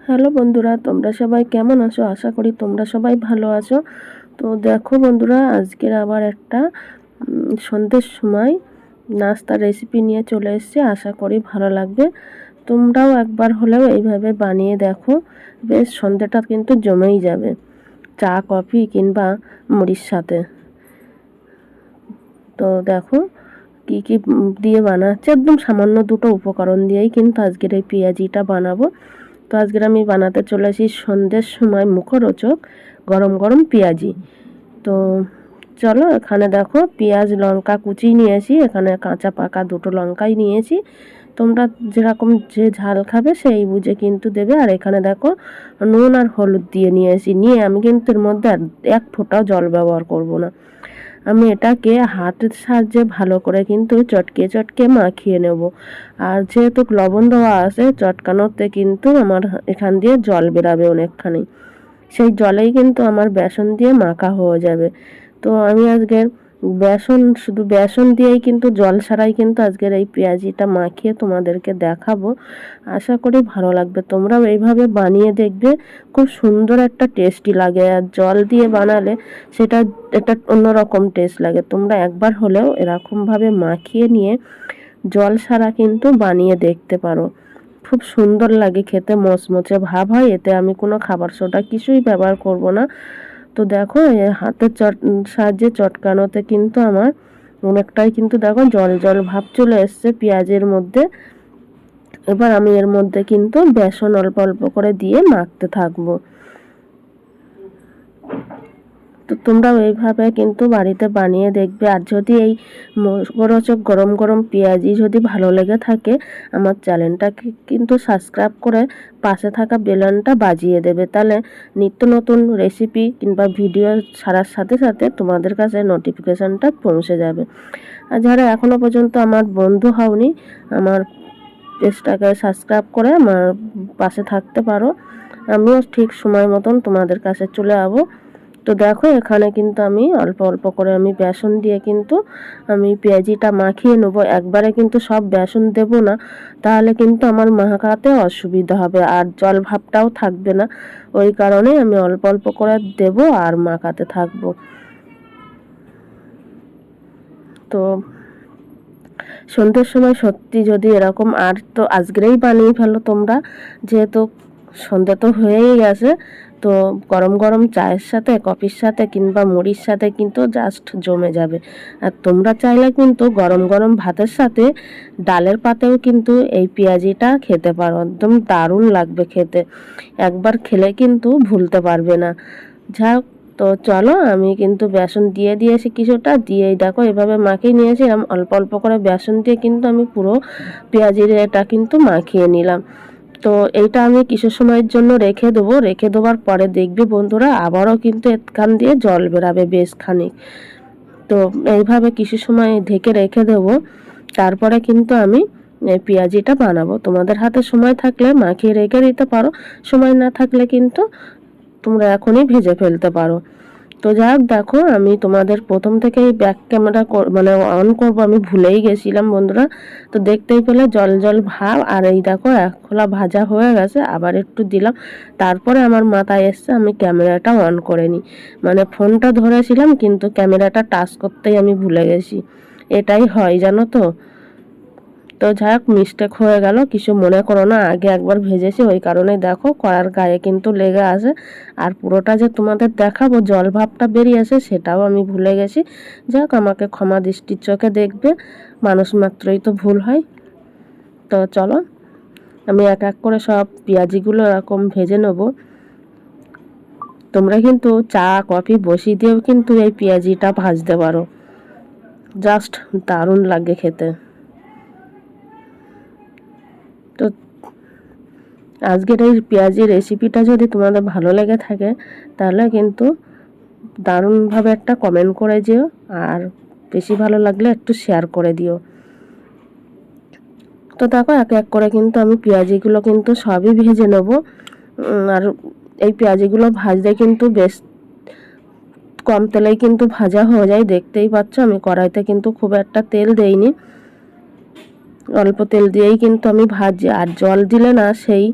Hello বন্ধুরা, তোমরা সবাই কেমন আছো? আশা করি তোমরা সবাই ভালো আছো। তো দেখো বন্ধুরা, আজকের আবার একটা সন্ধ্যের সময় নাস্তার রেসিপি নিয়ে চলে এসেছি। আশা করি ভালো লাগবে। তোমরাও একবার হলেও এইভাবে বানিয়ে দেখো, বেশ সন্ধ্যেটা কিন্তু জমেই যাবে চা কফি কিংবা মুড়ির সাথে। তো দেখো কি কি দিয়ে বানাচ্ছে, একদম সামান্য দুটো উপকরণ দিয়েই কিন্তু আজকের এই পেঁয়াজিটা বানাবো। তো আজকের আমি বানাতে চলেছি সন্ধ্যের সময় মুখরোচক গরম গরম পেঁয়াজি। তো চলো, এখানে দেখো পেঁয়াজ লঙ্কা কুচি নিয়েছি, এখানে কাঁচা পাকা দুটো লঙ্কাই নিয়েছি। তোমরা যেরকম যে ঝাল খাবে সেই বুঝে কিন্তু দেবে। আর এখানে দেখো নুন আর হলুদ দিয়ে নিয়েছি, নিয়ে আমি কিন্তু এর মধ্যে এক ফোঁটাও জল ব্যবহার করব না। আমি এটাকে হাতের সাহায্যে ভালো করে কিন্তু চটকে চটকে মাখিয়ে নেব। আর যেহেতু লবণ দেওয়া আছে, চটকানোতে কিন্তু আমার এখান দিয়ে জল বেরাবে অনেকখানি, সেই জলেই কিন্তু আমার বেসন দিয়ে মাখা হয়ে যাবে। তো আমি আজকের শুধু বেসন দিয়েই কিন্তু জল ছাড়াই কিন্তু আজকের এই পেঁয়াজিটা মাখিয়ে তোমাদেরকে দেখাবো। আশা করি ভালো লাগবে। তোমরাও এইভাবে বানিয়ে দেখবে, খুব সুন্দর একটা টেস্টি লাগে। আর জল দিয়ে বানালে সেটা একটা অন্যরকম টেস্ট লাগে। তোমরা একবার হলেও এরকমভাবে মাখিয়ে নিয়ে জল ছাড়া কিন্তু বানিয়ে দেখতে পারো। খুব সুন্দর লাগে খেতে, মচমচে ভাব হয়। এতে আমি কোনো খাবার সোডা কিছুই ব্যবহার করব না। তো দেখো হাতের সাহায্যে চটকানোতে কিন্তু আমার অনেকটাই কিন্তু দেখো জল জল ভাব চলে এসছে পেঁয়াজের মধ্যে। এবার আমি এর মধ্যে কিন্তু বেসন অল্প অল্প করে দিয়ে মাখতে থাকবো। তো তোমরাও এইভাবে কিন্তু বাড়িতে বানিয়ে দেখবে। আর যদি এই মুখরোচক গরম গরম পেঁয়াজি যদি ভালো লেগে থাকে, আমার চ্যানেলটাকে কিন্তু সাবস্ক্রাইব করে পাশে থাকা বেলনটা বাজিয়ে দেবে। তাহলে নিত্য নতুন রেসিপি কিংবা ভিডিও ছাড়ার সাথে সাথে তোমাদের কাছে নোটিফিকেশানটা পৌঁছে যাবে। আর যারা এখনও পর্যন্ত আমার বন্ধু হওনি, আমার পেজটাকে সাবস্ক্রাইব করে আমার পাশে থাকতে পারো। আমিও ঠিক সময় মতন তোমাদের কাছে চলে যাবো। তো দেখো এখানে কিন্তু আমি অল্প অল্প করে আমি বেসন দিয়ে কিন্তু আমি পেঁয়াজিটা মাখিয়ে নেব। একবারে কিন্তু সব বেসন দেব না, তাহলে কিন্তু আমার মাখাতে অসুবিধা হবে আর জল ভাবটাও থাকবে না। ওই কারণে আমি অল্প অল্প করে দেব আর মাখাতে থাকবো। তো সন্ধ্যের সময় সত্যি যদি এরকম, আর তো আজকেই বানিয়ে ফেলো তোমরা, যেহেতু সন্ধ্যে তো হয়েই গেছে। তো গরম গরম চায়ের সাথে কফির সাথে কিংবা মুড়ির সাথে কিন্তু জাস্ট জমে যাবে। আর তোমরা চাইলে কিন্তু গরম গরম ভাতের সাথে ডালের পাতেও কিন্তু এই পেঁয়াজিটা খেতে পারো, একদম দারুণ লাগবে খেতে। একবার খেলে কিন্তু ভুলতে পারবে না। যাক, তো চলো আমি কিন্তু বেসন দিয়ে দিয়েছি কিছুটা, দিয়েই দেখো এভাবে মাখিয়ে নিয়েছি। এরকম অল্প অল্প করে বেসন দিয়ে কিন্তু আমি পুরো পেঁয়াজির এটা কিন্তু মাখিয়ে নিলাম। তো এইটা আমি কিছু সময়ের জন্য রেখে দেবো। রেখে দেওয়ার পরে দেখবে বন্ধুরা আবারও কিন্তু এখান দিয়ে জল বেরাবে বেশ খানিক। তো এইভাবে কিছু সময় ঢেকে রেখে দেবো। তারপরে কিন্তু আমি এই পেঁয়াজিটা বানাবো। তোমাদের হাতে সময় থাকলে মাখিয়ে রেখে দিতে পারো, সময় না থাকলে কিন্তু তোমরা এখনই ভেজে ফেলতে পারো। তো যাই হোক, দেখো আমি তোমাদের প্রথম থেকেই ব্যাক ক্যামেরা মানে অন করব আমি ভুলেই গেছিলাম বন্ধুরা। তো দেখতেই পেলে জল জল ভাব। আর এই দেখো এক খোলা ভাজা হয়ে গেছে, আবার একটু দিলাম। তারপরে আমার মাথায় এসছে আমি ক্যামেরাটা অন করে নিই, মানে ফোনটা ধরেছিলাম কিন্তু ক্যামেরাটা টাচ করতেই আমি ভুলে গেছি। এটাই হয় জানো তো। তো যাই হোক, মিস্টেক হয়ে গেল, কিছু মনে করো না। আগে একবার ভেজেছি ওই কারণে দেখো কড়ার গায়ে কিন্তু লেগে আছে। আর পুরোটা যে তোমাদের দেখাবো জল ভাবটা বেরিয়েছে সেটাও আমি ভুলে গেছি। যাক, আমাকে ক্ষমা দৃষ্টির চোখে দেখবে, মানুষ মাত্রই তো ভুল হয়। তো চলো আমি এক এক করে সব পেঁয়াজিগুলো এরকম ভেজে নেব। তোমরা কিন্তু চা কফি বসিয়ে দিয়েও কিন্তু এই পেঁয়াজিটা ভাজতে পারো, জাস্ট দারুণ লাগে খেতে। তো আজকের এই পেঁয়াজি রেসিপিটা যদি তোমাদের ভালো লেগে থাকে, তাহলে কিন্তু দারুণভাবে একটা কমেন্ট করে দিও। আর বেশি ভালো লাগলে একটু শেয়ার করে দিও। তো দেখো এক এক করে কিন্তু আমি পেঁয়াজিগুলো কিন্তু সবই ভেজে নেব। আর এই পেঁয়াজিগুলো ভাজতে কিন্তু বেশ কম তেলেই কিন্তু ভাজা হয়ে যায়। দেখতেই পাচ্ছ আমি কড়াইতে কিন্তু খুব একটা তেল দেইনি, অল্প তেল দিয়েই কিন্তু আমি ভাজি। আর জল দিলে না সেই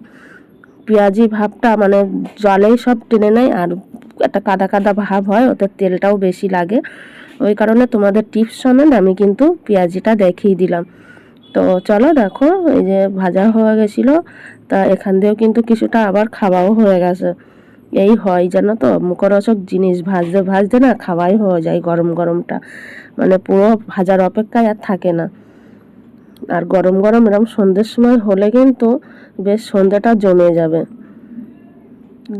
পেঁয়াজি ভাবটা মানে জলেই সব টেনে নেয় আর একটা কাদা কাদা ভাব হয়, ওতে তেলটাও বেশি লাগে। ওই কারণে তোমাদের টিপস সমেত আমি কিন্তু পেঁয়াজিটা দেখিয়ে দিলাম। তো চলো দেখো এই যে ভাজা হয়ে গেছিলো, তা এখান দিয়েও কিন্তু কিছুটা আবার খাওয়াও হয়ে গেছে। এই হয় জানো তো, মুখরোচক জিনিস ভাজতে ভাজতে না খাওয়াই হয়ে যায় গরম গরমটা, মানে পুরো ভাজার অপেক্ষায় আর থাকে না। আর গরম গরম এরকম সন্ধ্যের সময় হলে কিন্তু বেশ সন্ধ্যাটা জমে যাবে।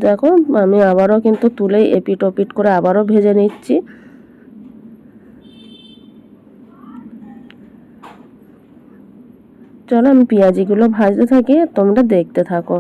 দেখো আমি আবারও কিন্তু তুলে এপিট ওপিট করে আবারও ভেজে নিচ্ছি। চলো আমি পেঁয়াজিগুলো ভাজতে থাকি, তোমরা দেখতে থাকো।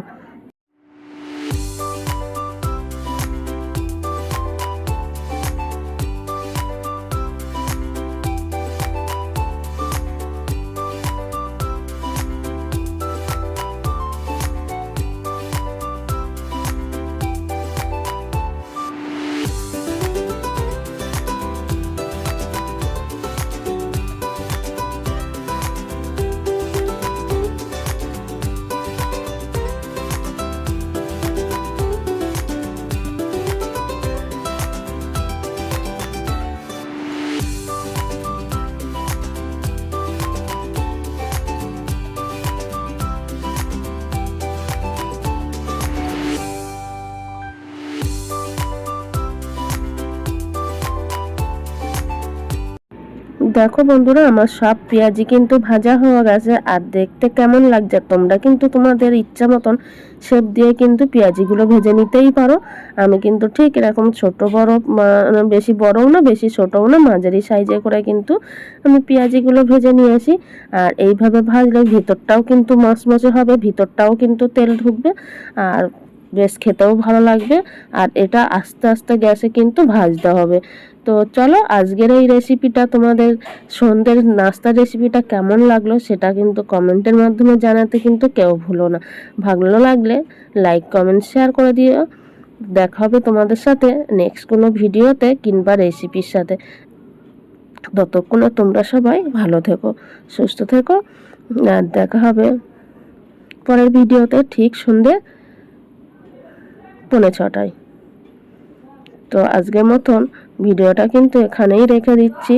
দেখো বন্ধুরা আমার সব পেঁয়াজি কিন্তু ভাজা হয়ে গেছে, আর দেখতে কেমন লাগছে তোমরা কিন্তু তোমাদের ইচ্ছা মতন শেপ দিয়ে কিন্তু পেঁয়াজিগুলো ভেজে নিতেই পারো। আমি কিন্তু ঠিক এরকম ছোট বড়, বেশি বড়ও না বেশি ছোটও না, মাঝারি সাইজে করে কিন্তু আমি পেঁয়াজিগুলো ভেজে নিয়েছি। আর এইভাবে ভাজলে ভিতরটাও কিন্তু মচমচে হবে, ভিতরটাও কিন্তু তেল ঢুকবে আর বেশ খেতেও ভালো লাগবে। আর এটা আস্তে আস্তে গ্যাসে কিন্তু ভাজতে হবে। তো চলো আজকের এই রেসিপিটা, তোমাদের সন্ধ্যের নাস্তার রেসিপিটা কেমন লাগলো সেটা কিন্তু কমেন্টের মাধ্যমে জানাতে কিন্তু কেউ ভুলো না। ভালো লাগলে লাইক কমেন্ট শেয়ার করে দিও। দেখা হবে তোমাদের সাথে নেক্সট কোনো ভিডিওতে কিংবা রেসিপির সাথে। ততক্ষণে তোমরা সবাই ভালো থেকো, সুস্থ থেকো, আর দেখা হবে পরের ভিডিওতে ঠিক সন্ধ্যে 5:45। তো আজকের মতন ভিডিওটা কিন্তু এখানেই রেখে দিচ্ছি।